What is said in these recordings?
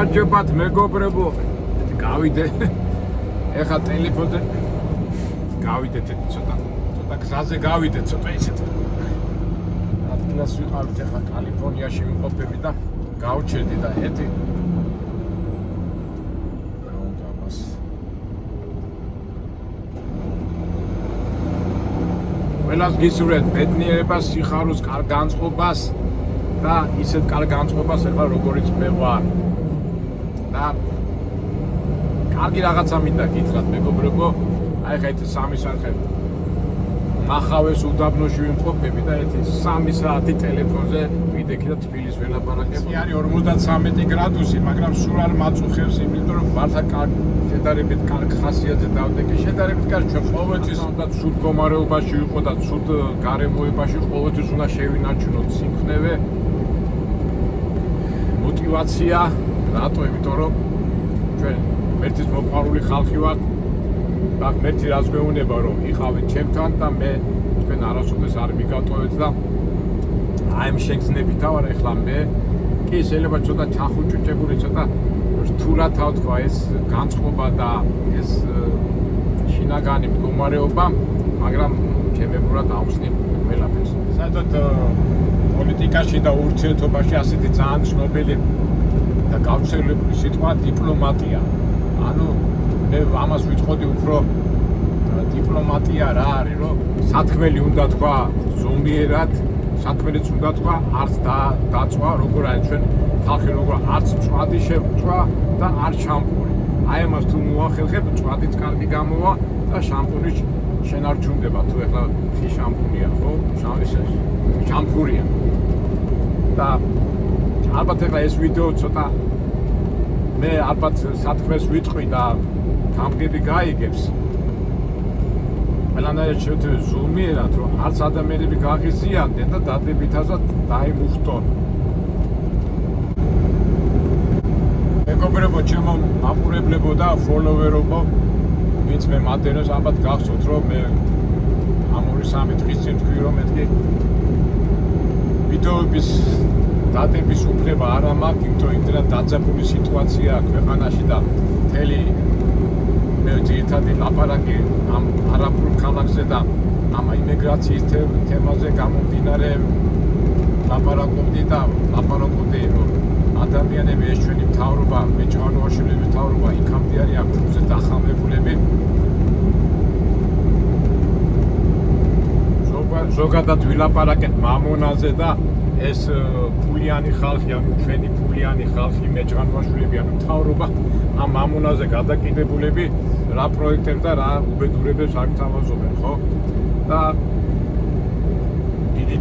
გამარჯობათ მეგობრებო. გავიდე. ეხა ტელეფონზე გავიდეთ ცოტა გზაზე გავიდეთ ცოტა ისეთ. ადგილას ვიყავით ეხა კალიფორნიაში ვიმყოფები და გავჩერდი და ერთი ყველას გისურვებთ ბედნიერებას, სიხარულს, კარგ განწყობას და ისეთ კარგ განწყობას ეხლა როგორიც მე ვარ. და კარგი რაღაცა მინდა გითხრათ მეგობრებო, აი ხა ეს 3 საათი ნახავეს უდაბნოში ვიმყოფები და ერთი 3 საათი ტელეფონზე ვიდექი და თბილისს ველაპარაკები. არის 53 გრადუსი, მაგრამ სულ არ მაწუხებს, იმიტომ რომ მართა კარგი შედარებით კარგ ხასიათზე დავდექი. შედარებით კარგი ჩვენ ყოველთვის და ცუდ მდგომარეობაში ვიყო და ცუდ გარემოებაში ყოველთვის უნდა შევინარჩუნოთ სიმხნევე, мотивация, რატო? იმიტომ რომ ჩვენ მერტის მოყვარული ხალხი ვართ. და მერტი რას გვეუბნება რომ იყავით ჩემთან და მე თქვენ არასოდეს არ მიგატოვეთ და აი ამ შეგრძნებით ვარ ეხლა მე კი შეიძლება ცოტა ჩახუჭუჭებული ცოტა რთულად თქვა ეს განწყობა და ეს შინაგანი მდგომარეობა, მაგრამ ჩემებურად ავხსნი ყველაფერს. საერთოდ პოლიტიკაში და ურთიერთობაში ასეთი ძალიან ცნობილი და გავრცელებული სიტყვა დიპლომატია. ანუ მე ამას ვიტყოდი უფრო დიპლომატია რა არის, რომ სათქმელი უნდა თქვა ზომიერად, სათქმელიც უნდა თქვა არც დაწვა, როგორ არის ჩვენ ხალხი როგორ არც მწვადი შევწვა და არ შამპური. აი ამას თუ მოახერხებ, მწვადიც კარგი გამოვა და შამპური შენარჩუნდება. თუ ეხლა ხი შამპურია, ხო? შამპურია. და ალბათ ეხლა ეს ვიდეო ცოტა მე ალბათ სათქმელს ვიტყვი და გამგები გაიგებს. ყველანაირად შევთქვი ზომიერად, რომ არც ადამიანები გაღიზიანდნენ და დადებითადად დაიმუხტონ. მეგობრებო, ჩემო მაყურებლებო და ფოლოვერებო, ვინც მე მადენოს ალბათ გახსოვთ, რომ მე ამ 2-3 დღის წინ თქვი, რომ მეთქი ვიდეოების დადების უფლება არ მაქვს, იმიტომ რომ იმდენად დაძაბული სიტუაციაა ქვეყანაში და მთელი მე ძირითადი ლაპარაკი ამ არაბულ ქალაქზე და ამ იმიგრაციის თემაზე გამომდინარე ლაპარაკობდი და ლაპარაკობდი რომ ადამიანები ეს ჩვენი მთავრობა, მეჭვანოაშვილების მთავრობა იქამდე არის აქ დახამებულები. ზოგადად ვილაპარაკეთ მამონაზე და ეს ფულიანი ხალხი, ანუ ჩვენი ფულიანი ხალხი, მეჭვანოაშვილები, ანუ მთავრობა ამ მამონაზე გადაკიდებულები რა პროექტებს და რა უბედურებებს აღთავაზობენ, ხო? და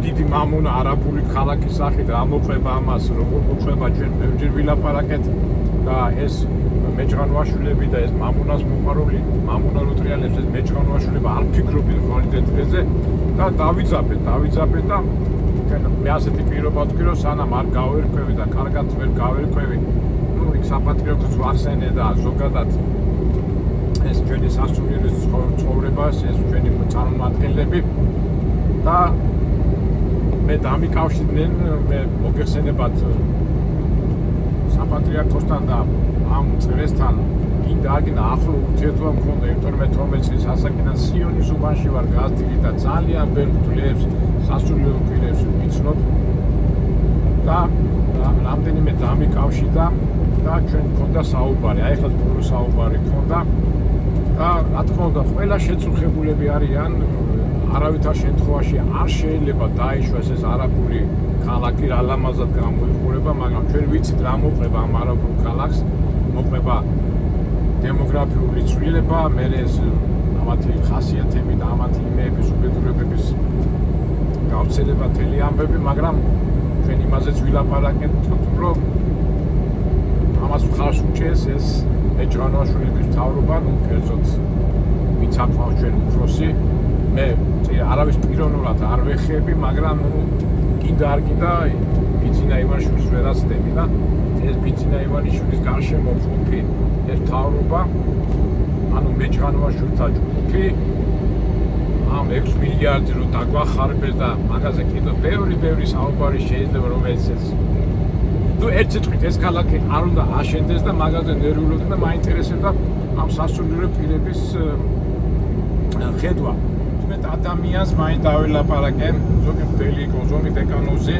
დიდი მამონა არაბული ქალაქის სახით რა მოყვება ამას, როგორ მოყვება ჩვენ ბევრჯერ ვილაპარაკეთ და ეს მეჭვანოაშვილები და ეს მამონას მოყვარული მამონა როტრიალებს ეს მეჭვანოაშვილები არ ფიქრობენ ხვალიდე დღეზე და დავიძაბეთ და მე ასეთი პირობა ვთქვი, რომ სანამ არ გავერკვევი და კარგად ვერ გავერკვევი, ნუ იქ საპატრიოტოს ვახსენე და ზოგადად ეს ჩვენი სასულიერო ცხოვრებას, ეს ჩვენი წარმომადგენლები და მე დამიკავშირდნენ, მე მოგეხსენებათ საპატრიარქოსთან და ამ წრესთან გინდა ახლო ურთიერთობა მქონდა, იმიტომ რომ მე 12 წლის ასაკიდან სიონის უბანში ვარ გაზრდილი და ძალიან ბევრ მკვლელებს, სასულიერო პირებს ვიცნობ და რამდენიმე დამიკავშირდა და ჩვენ მქონდა საუბარი, აი ახლა ბოლო საუბარი მქონდა და რა თქმა უნდა ყველა შეწუხებულები არიან, არავითარ შემთხვევაში არ შეიძლება დაიშვას ეს არაბული ქალაქი რა ლამაზად გამოიყურება, მაგრამ ჩვენ ვიცით რა მოყვება ამ არაბულ ქალაქს, მოყვება დემოგრაფიული ცვლილება, მე ეს ამათი ხასიათები და ამათი იმეების უბედურებების გავრცელება თელი ამბები, მაგრამ ჩვენ იმაზეც ვილაპარაკეთ, რომ ამას მხარს უჭერს ეს მეჭვანოაშვილების მთავრობა, ნუ კერძოდ ვინც აკმავს ჩვენ უფროსი, მე არავის პიროვნულად არ ვეხები, მაგრამ გინდა არ გინდა ბიძინა ივანიშვილის ვერაცდები და ეს ბიძინა ივანიშვილის გარშემო ჯგუფი ეს მთავრობა, ანუ მეჭვანოაშვილთა ჯგუფი ამ 6 მილიარდი რო დაგვახარბეს და მაგაზე კიდევ ბევრი საუბარი შეიძლება, რომელიც ეს ნუ ერთ სიტყვით ეს ქალაქი არ უნდა აშენდეს და მაგაზე ნერვიულობდი და მაინტერესებდა ამ სასულიერო პირების ხედვა. თუმცა ადამიანს მაინც დაველაპარაკე ზოგი მდელი იყო, ზოგი დეკანოზი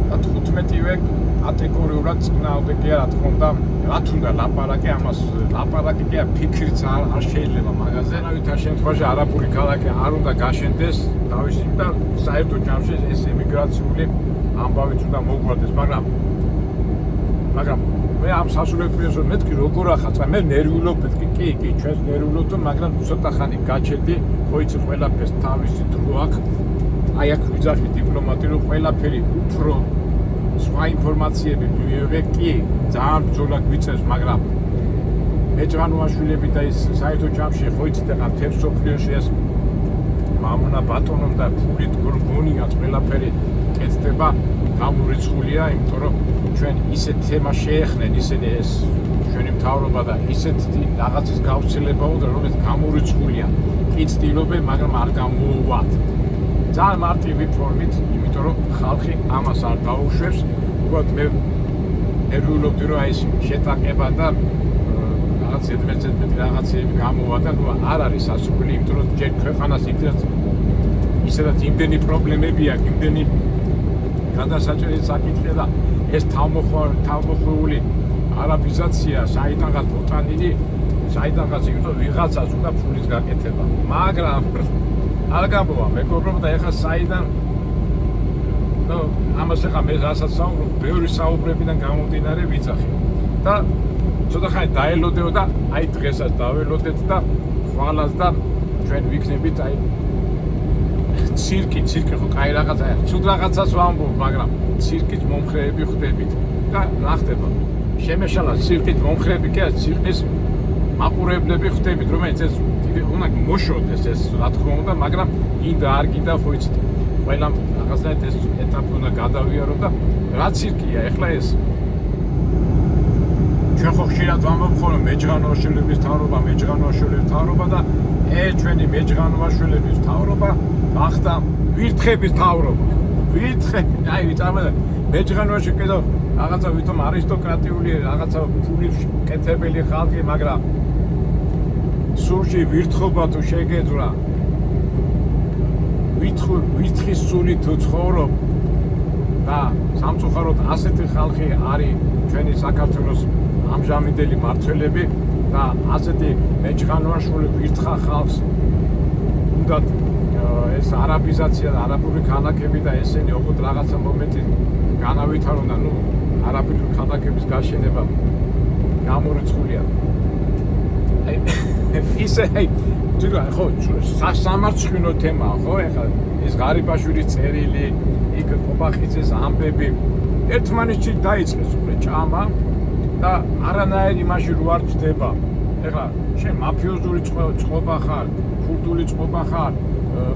და 15-ვე კატეგორიულად წნავდა კი რა თქმა უნდა, რაც უნდა ლაპარაკე ამას ლაპარაკი კი ფიქრიც არ შეიძლება მაგაზე. არავითარ შემთხვევაში არაბული ქალაქი არ უნდა გაშენდეს თავისი და საერთო ჯამში ეს ემიგრაციული ამბავიც უნდა მოგვარდეს, მაგრამ მე ამ სასულიერო პირებს მეთქი როგორ ახაცა მე ნერვიულობდი კი ჩვენს ნერვიულობთ მაგრამ ცოტა ხანი გაჩერდი ხო იცი ყველაფერს თავისი დრო აქვს აი აქ ვიძახი დიპლომატიურ ყველაფერი უფრო სხვა ინფორმაციები მივიღე კი ძალიან ბრძოლა გვიწევს მაგრამ მეჭრანოაშვილები და ის საერთო ჯამში ხო იცით ახლა თემს სოფლიოში ეს მამონა ბატონოს და ფულით გონია ყველაფერი კეთდება გამორიცხულია იმიტომ რომ ჩვენ ისეთ თემას შეეხნენ ისინი ეს ჩვენი მთავრობა და ისეთ რაღაცის გავრცელებაო და რომელიც გამორიცხულია კი ცდილობენ მაგრამ არ გამოუვათ ძალიან მარტივი ფორმით იმიტომ რომ ხალხი ამას არ დაუშვებს უბრალოდ მე ნერვიულობდი რომ აი ეს შეტაკება და რაღაც ზედმეტ რაღაცები გამოვა და ნუ არ არის სასურველი იმიტომ რომ ჯერ ქვეყანას ისედაც იმდენი პრობლემები აქვს იმდენი გადასაჭერი საკითხია და ეს თავმოხვეული არაბიზაცია საიდანღაც მოტანილი საიდანღაც იმიტომ ვიღაცას უნდა ფულის გაკეთება მაგრამ არ გამოვა მეგობრებო და ეხლა საიდან ნუ ამას ეხლა მე რასაც საუბრობ ბევრი საუბრებიდან გამომდინარე ვიძახი და ცოტა ხანი დაელოდეო და აი დღესაც დაველოდეთ და ხვალას და ჩვენ ვიქნებით აი ცირკი ხო კაი რაღაცაა ცუდ რაღაცას ვამბობ მაგრამ ცირკით მომხრეები ხვდებით და რა ხდება შემეშალა ცირკით მომხრეები კი არა ცირკის მაყურებლები ხვდებით რომელიც ეს უნდა მოშოდეს ეს რა თქმა უნდა მაგრამ გინდა არ გინდა ხო იცით ყველა რაღაცნაირად ეს ეტაპი უნდა გადავიარო და რა ცირკია ეხლა ეს ჩვენ ხო ხშირად ვამბობ ხოლმე მეჯღანოაშვილების მთავრობა და ჩვენი მეჯღანოაშვილების მთავრობა ახლა ვირთხების მთავრობა აი ვიცამე მეჯღანოში კიდევ რაღაცა ვითომ არისტოკრატიული რაღაცა ფულის კეთებელი ხალხი მაგრამ სულში ვირთხობა თუ შეგეძრა ვირთხის სული თუ ცხოვრობ და სამწუხაროდ ასეთი ხალხი არის ჩვენი საქართველოს ამჟამინდელი მმართველები და ასეთი მეჯღანოაშვილი ვირთხა ხალხს უნდა ეს არაბიზაცია და არაბული ქალაქები და ესენი ოღონდ რაღაცა მომენტი განავითარონ და ნუ არაბული ქალაქების გაშენება გამორიცხულია აი ისე თვითონ ხო სამარცხინო თემაა ხო ეხლა ეს ღარიბაშვილის წერილი იქ ყობახიძეს ამბები ერთმანეთში დაიწყეს უკვე ჭამა და არანაირი იმაში რო არ ჯდება ეხლა შენ მაფიოზური წყობა ხარ ქურდული წყობა ხარ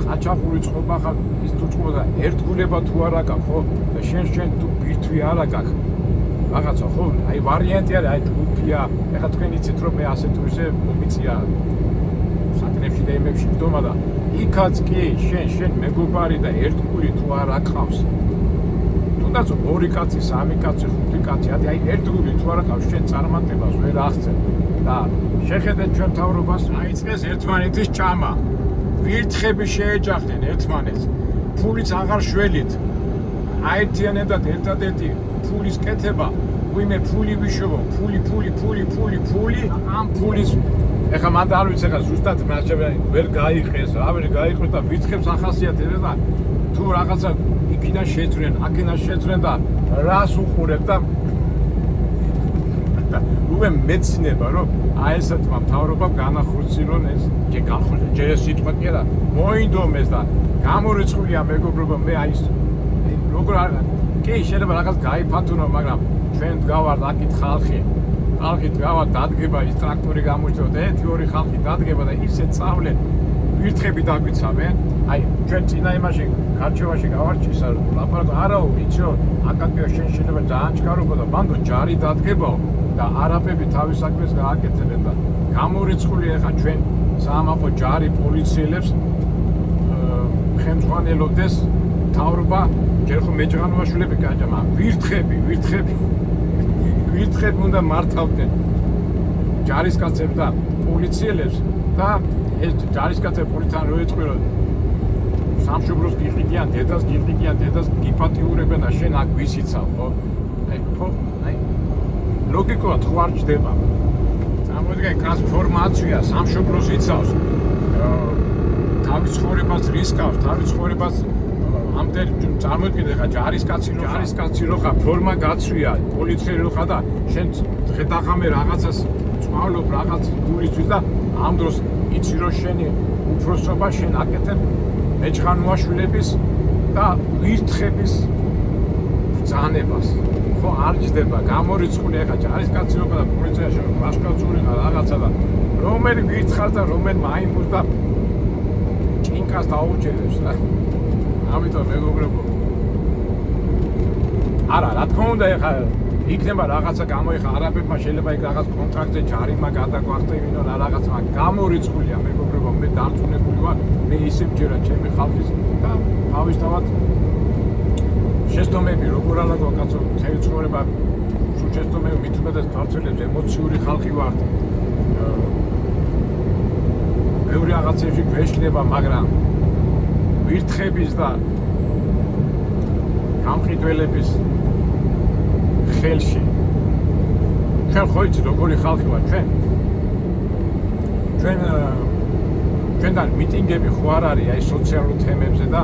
ყაჩაღური წყობა ხარ ის თუ წყობა და ერთგულება თუ არა გაქვს ხო და შენ თუ ბირთვი არა გაქვს რაღაცა ხო აი ვარიანტი არის აი ჯგუფია ეხლა თქვენ იცით რომ მე ასე თუ ისე მომიწია საკნებში და იმებში ვდომა და იქაც კი შენ მეგობარი და ერთგული თუ არ აკყავს თუნდაც ორი კაცი სამი კაცი ხუთი კაცი აი ერთგული თუ არ აკყავს შენ წარმატებას ვერ აღწევ და შეხედეთ ჩვენ მთავრობას აიწყეს ერთმანეთის ჭამა ვირთხები შეეჯახდნენ ერთმანეთს ფულიც აღარ შველით აერთიანებდათ ერთადერთი ფულის კეთება ვინმე ფული ვიშოვო ფული ამ ფულის ეხლა მანდ არ ვიცი ეხლა ზუსტად ვერ გაიყეს რა ვერ გაიყოს და ვირთხებს ახასიათებდა და თუ რაღაცა იქიდან შეძვნენ აქედან შეძვნენ და რას უყურებ და უკვე მეცნება რომ აი ესეთმა მთავრობამ განახორციელონ ეს ჯერ ეს სიტყვა კი არა მოინდომეს და გამორიცხულია მეგობრებო მე აი როგორ კი შეიძლება რაღაც გაიფათუნო მაგრამ ჩვენ დგავართ აქეთ ხალხი დგავართ დადგება ის ტრაქტორი გამოჩნდა და ერთი ორი ხალხი დადგება და ისე წავლენ ვირთხები დაგვიცავენ აი ჩვენ წინა იმაში გარჩევაში გავარჩისა ლაპარაკო არაო იცო აკაკიო შენ შეიძლება ძალიან ჩქარობა და ბანდო ჯარი დადგებაო და არაბები თავის საქმეს გააკეთებენ და გამორიცხულია ეხა ჩვენ საამაყო ჯარი პოლიციელებს ხელმძღვანელობდეს მთავრობა ჯერ ხო მეჯღანოაშვილები გაჭამა ვირთხები ვირთხები უნდა მართავდნენ ჯარისკაცებს და პოლიციელებს და ეს ჯარისკაცები პოლიციამ რო ეთქვი რომ სამშობლოს გიყიდიან, დედას გიპატიურებენ და შენ აქ ვისიცავ, ხო? აი ლოგიკურად ხო არ ჯდება. წარმოიდგინე ტრანსფორმაცია სამშობლოს იცავს. თავის ცხოვრებას რისკავს, თავის ცხოვრებას ამდენ წარმოიდგინე ხა ჯარისკაცი რო ხარ, ფორმა გაცვია, პოლიციელი რო ხარ და შენ დღე-დაღამე რაღაცას წვალობ, რაღაც გულისთვის და ამ დროს იცი რომ შენი უფროსობა შენ აკეთებ მეჭხანუაშვილების და ვირთხების ბრძანებას. ხო არ ჯდება, გამორიცხული ხა ჯარისკაცი რო ხარ და პოლიციაში რო ვაშკაცური ხარ რაღაცა და რომელი ვირთხარ და რომელ მაიმუნს და ჭინკას დაუჭერებს რა. ამიტომ მეგობრებო არა რა თქმა უნდა ეხა იქნება რაღაცა გამოიხა არაბებმა შეიძლება იქ რაღაც კონტრაქტზე ჯარიმა გადაგვახტევინო რა რაღაცა გამორიცხულია მეგობრებო მე დარწმუნებული ვარ მე ისე მჯერა ჩემი ხალხის და თავისთავად შეცდომები როგორ ალაგო კაცო მთელი ცხოვრება სულ შეცდომები მით უმეტეს ქართველებს ემოციური ხალხი ვართ ბევრი რაღაცებში გვეშლება მაგრამ ვირთხების და გამყიდველების ხელში ჩვენ ხო იცით როგორი ხალხი ვართ ჩვენთან მიტინგები ხო არ არის აი სოციალურ თემებზე და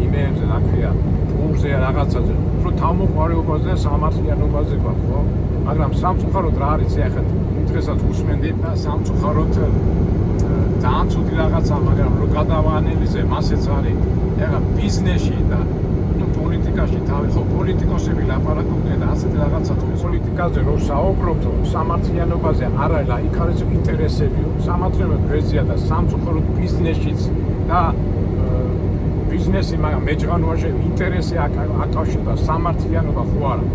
იმებზე რა ქვია პულზე რაღაცაზე უფრო თავმოყარეობაზე სამართლიანობაზე გვაქვს ხო მაგრამ სამწუხაროდ რა არის ახლა დღესაც უსმენდი და სამწუხაროდ ძალიან ცუდი რაღაცა მაგრამ რო გადავაანალიზე მასეც არის ეხლა ბიზნესში და პოლიტიკაში თავი ხო პოლიტიკოსები ლაპარაკობდნენ და ასეთი რაღაცა პოლიტიკაზე რო საუბრობთ სამართლიანობაზე არ არის იქ არის ინტერესებიო სამართლიანობა გვერდზეა და სამწუხაროდ ბიზნესშიც და ბიზნესი მაგრამ მეჭღანუაში ინტერესი აკავშირდება სამართლიანობა ხო არა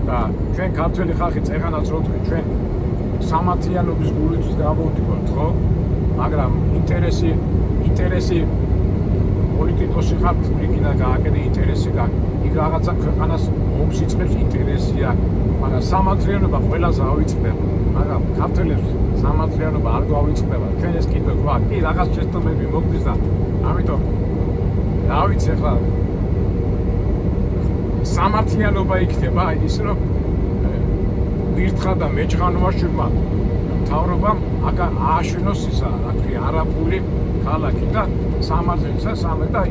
და ჩვენ ქართველი ხალხი წეღანაც რო თქვი ჩვენ სამართლიანობის გულისთვის გამოვდივართ ხო მაგრამ ინტერესი პოლიტიკოსი ხარ ფული გინდა გააკეთე ინტერესი გააკეთე იქ რაღაცა ქვეყანას ომს იწყებს ინტერესია მაგრამ სამართლიანობა ყველას ავიწყდება მაგრამ ქართველებს სამართლიანობა არ გავიწყდება ჩვენ ეს კიდე გვაქვს კი რაღაც შეცდომები მოგდის და ამიტომ რა ვიცი ახლა სამართლიანობა იქნება ის რომ ვირთხა და მეჭღანუაშვილმა მთავრობამ ააშენოს ისა რა ქვია არაბული ქალაქი და სამართლისა და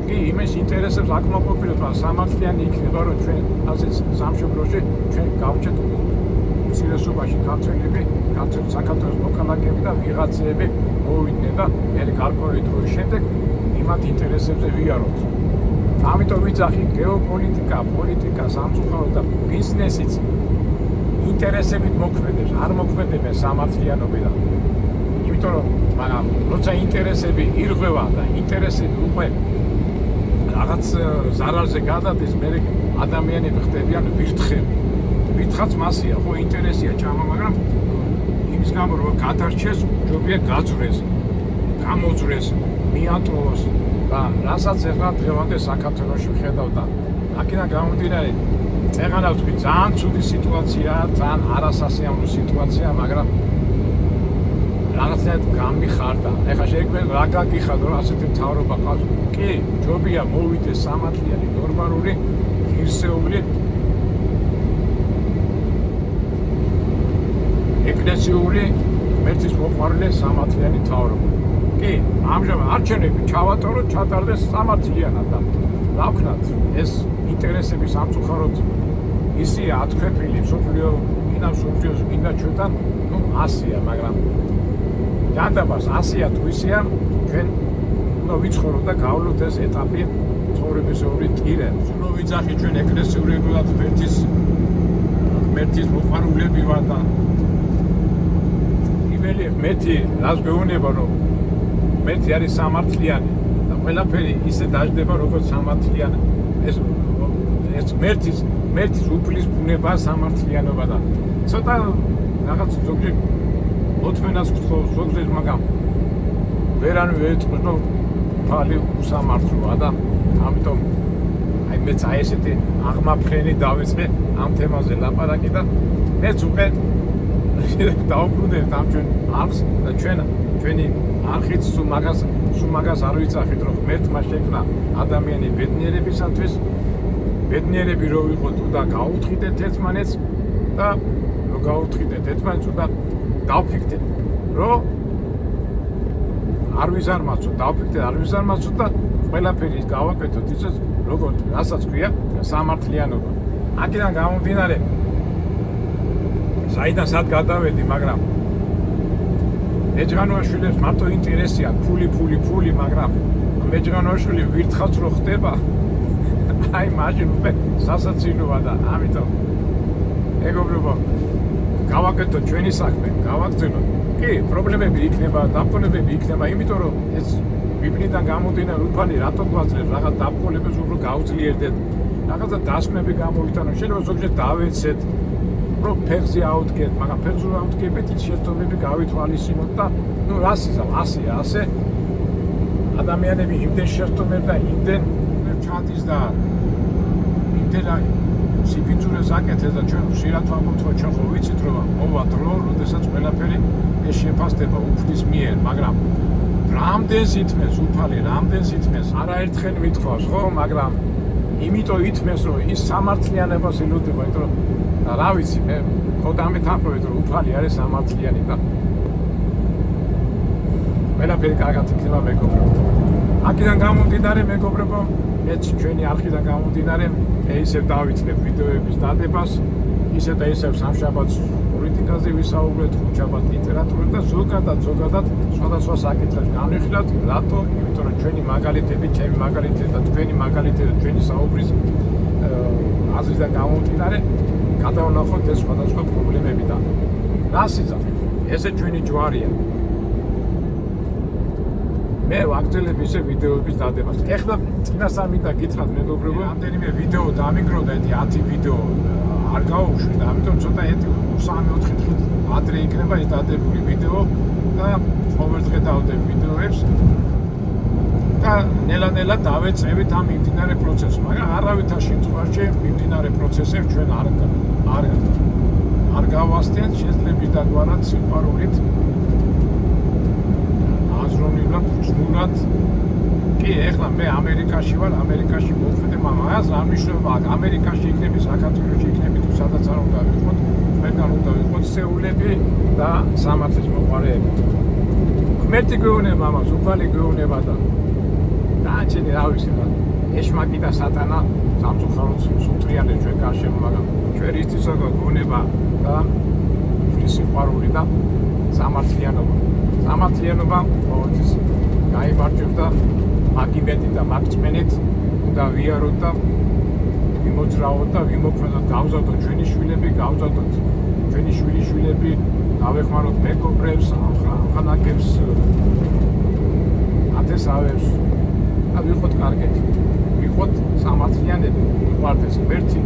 კი იმის ინტერესებს აკმაყოფილებს სამართლიანი იქნება რომ ჩვენ ასეთ სამშობლოში ჩვენ გავჩეთ უცირესობაში ქართველები საქართველოს მოქალაქეები და ვიღაცები მოვიდნენ და მე გარკვეული დროის შემდეგ იმათ ინტერესებზე ვიაროთ ამიტომ ვიძახი გეოპოლიტიკა პოლიტიკა სამწუხაროდ და ბიზნესიც ინტერესებით მოქმედებს არ მოქმედებენ სამართლიანობიდან იმიტომ რომ მაგრამ როცა ინტერესები ირღვევა და ინტერესები უკვე რაღაც ზარალზე გადადის მე ადამიანები ხდებიან ვირთხაც მასია ხო ინტერესია ჭამა მაგრამ იმის გამო რომ გადარჩეს ჯობია გაძვრეს გამოძვრეს მიატოვოს და რასაც ახლა დღევანდელ საქართველოში ვხედავ და აქედან გამომდინარე წეღანა ვთქვი ძალიან ცუდი სიტუაციაა ძალიან არასასიამოვნო სიტუაცია მაგრამ რაღაცნაირად გამიხარდა ეხლა შეგვიძლია რა გაგიხადო რომ ასეთი მთავრობა ყავს კი ჯობია მოვიდეს სამართლიანი ნორმალური ღირსეული ეკლესიური ღმერთის მოყვარული სამართლიანი მთავრობა კი ამჟამად არჩევნები ჩავატაროთ ჩატარდეს სამართლიანად და რა ვქნათ ეს ინტერესები სამწუხაროდ ისია ათქვეფილი მსოფლიოს გინდა ჩვენთან ნუ ასია მაგრამ ჯანდაბას ასია თუ ისია ჩვენ უნდა ვიცხოვროთ და გავლოთ ეს ეტაპი ცხოვრებისეული ტირე რომ ვიძახი ჩვენ ეკლესიურებად ღმერთის მოყვარულები ვარ და იმელი ღმერთი რას გვეუბნება რომ ღმერთი არის სამართლიანი და ყველაფერი ისე დაждდება როგორც სამართლიანი ეს ღმერთის უფლის ბუნება სამართლიანობა და ცოტა რაღაც ზოგჯერ მოთმენას გთხოვს ზოგჯერ მაგრამ ვერანვე ეტყვის რომ ფალი უსამართლოა და ამიტომ აი მეც აი ესეთი აღმაფრენი დავიწყე ამ თემაზე ლაპარაკი და მეც უკვე დავუბრუნდეთ ამ ჩვენ არხს და ჩვენი არხით სულ მაგას არ ვიცახით რომ ღმერთმა შექმნა ადამიანი ბედნიერებისათვის ბედნიერები რო ვიყოთ და გაუთხიდეთ ერთმანეთს და რო გაუთხიდეთ ერთმანეთს და დავფიქრდეთ რომ არ ვიზარმაცოთ და ყველაფერი გავაკეთოთ ისე როგორც რასაც ქვია სამართლიანობა. აქედან გამომდინარე საიდან სად გადავედი, მაგრამ მეჯღანოაშვილებს მარტო ინტერესია ფული, მაგრამ მეჯღანოაშვილი ვირთხაც რო ხდება, აი მაშინ უკვე სასაცილოა და ამიტომ მეგობრებო, გავაკეთოთ ჩვენი საქმე, გავაგრძელოთ. კი, პრობლემები იქნება, დაბრკოლებები იქნება, იმიტომ რომ ეს ბიბლიდან გამომდინარე უფალი რატომ გვაძლევს რაღაც დაბრკოლებას უფრო გაუძლიერდეთ, რაღაცა დასკვნები გამოვიტანოთ, შეიძლება ზოგჯერ დავეცეთ რომ ფეხზე აუდგეთ, მაგრამ ფეხზე აუდგებით ის შეცდომები გავითვალისწინოთ და ნუ რას იზამ, ასე ადამიანები იმდენ შეცდომებს და იმდენ ჩადის და იმდენ სიფინძურეს აკეთებს და ჩვენ ხშირად ვამბობთ რომ ჩვენ ხო ვიცით რომ მოვა დრო, როდესაც ყველაფერი ეს შეფასდება უფლის მიერ, მაგრამ რამდენს ითმეს უფალი, რამდენს ითმეს, არაერთხელ მithქვავს, ხო, მაგრამ იმიტომ ითმეს რომ ის სამართლიანობას ელოდება, იმიტომ რომ რა ვიცი, მე ხო დამეთანხმებით რომ უფალი არის სამართლიანი და ყველაფერი კარგად იქნება მეგობრებო. აქედან გამომდინარე მეგობრებო, მეც ჩვენი არხიდან გამომდინარე, ისევ დავიწყებ ვიდეოების დადებას, ისე და ისევ სამშაბათს პოლიტიკაზე ვისაუბრეთ, ხუთშაბათს ლიტერატურაზე და ზოგადად სხვადასხვა საკითხებს განვიხილავთ, რატო? იმიტომ რომ ჩვენი მაგალითები, ჩემი მაგალითები და თქვენი მაგალითები, ჩვენი საუბრის აზრიდან გამომდინარე, გადავნახოთ ეს სხვადასხვა პრობლემები და რას იზამთ? ესე ჩვენი ჯვარია. მე ვაგრძელებ ისე ვიდეოების დადებას. ეხლა წინასწარ მინდა გითხრათ მეგობრებო, რამდენიმე ვიდეო დამიგროვდა, 10 ვიდეო არ გავუშვი და ამიტომ ცოტა 3-4 დღით ადრე იქნება ეს დადებული ვიდეო და ყოველდღე დავდებ ვიდეოებს და ნელა-ნელა დავეწევით ამ მიმდინარე პროცესს, მაგრამ არავითარ შემთხვევაში მიმდინარე პროცესებს ჩვენ არ გავასწრებთ, შეძლებს დაგვარად სიყვარულით აზროვნებად, ჯგურად. კი, ეხლა მე ამერიკაში ვარ, ამერიკაში მოხვედე, მაგრამ ეს არ მნიშვნელობა აქვს, ამერიკაში იქნები, საქართველოში იქნები, თუ სადაც არ უნდა ვიყოთ, ჩვენგან უნდა ვიყოთ სეულები და სამართლის მოყვარეები. ღმერთი გვეუბნება ამას, უფალი გვეუბნება და გააჩენი რა ვიცი რა. ეშმაკი და სატანა სამწუხაროდ სულტრიანებს ჩვენ გარშემო, მაგრამ ჩვენ ისთვის გვეუბნება და სიყვარული და სამართლიანობა. სამართლიანობა ყოველთვის გაიმარჯვებს და მაგიმეთი და მაგწმენით უნდა ვიაროთ და ვიმოძრაოთ და ვიმოქმედოთ, გავზადოთ ჩვენი შვილები, გავზადოთ ჩვენი შვილიშვილები, გავეხმაროთ მეგობრებს, ამხანაგებს, ათესავებს და ვიყოთ კარგები, ვიყოთ სამართლიანები, ვიყვარდეს ღმერთი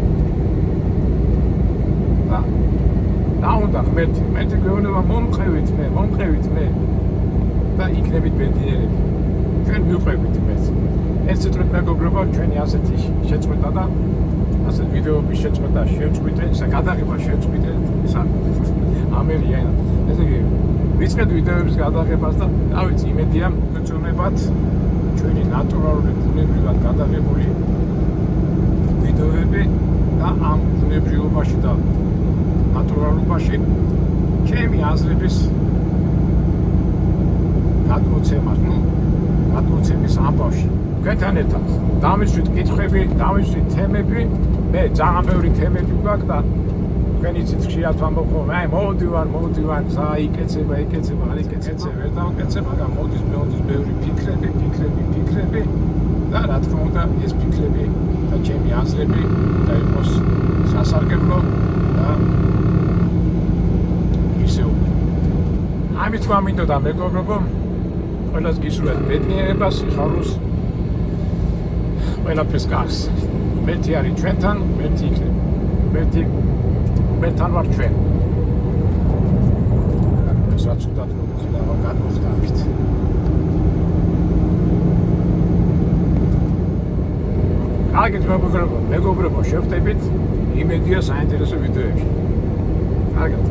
და უნდა ღმერთი გვეუბნება მომყევით მე და იქნებით ბედნიერები. ჩვენ მივყვებით მეც. ეს წუთით მეგობრებო, ჩვენი ასეთი შეწყვეტა და ასეთ ვიდეოების შეწყვეტა შევწყვიტეთ, გადაღება შევწყვიტეთ, ამერიან. ესე იგი, ვიწყეთ ვიდეოების გადაღებას და რა ვიცი, იმედია გეწონებათ ჩვენი ნატურალური ბუნებრივად გადაღებული ვიდეოები და ამ ბუნებრივობაში და ნატურალობაში ჩემი აზრების გადმოცემის ამბავში. თქვენთან ერთად დამისვით კითხვები, დამისვით თემები, მე ძალიან ბევრი თემები გვაქვს და თქვენ იცით ხშირად ვამბობ ხოლმე, აი მოვდივარ, იკეცება, არ იკეცება, ვერ დავკეცებ, მაგრამ მოდის ბევრი ფიქრები და რა თქმა უნდა ეს ფიქრები და ჩემი აზრები და იყოს სასარგებლო და ისევ. ამით გვამინდოდა მეგობრებო, ყველას გისურვებთ ბედნიერებას, სიხარულს, ყველაფერს კარგს. ღმერთი არის ჩვენთან, ღმერთი იქნება. ღმერთთან ვარ ჩვენ. ეს რაც უდად მოგზილა გადმოხდებით. კარგით მეგობრებო, შევხვდებით იმედია საინტერესო ვიდეოებში. კარგად.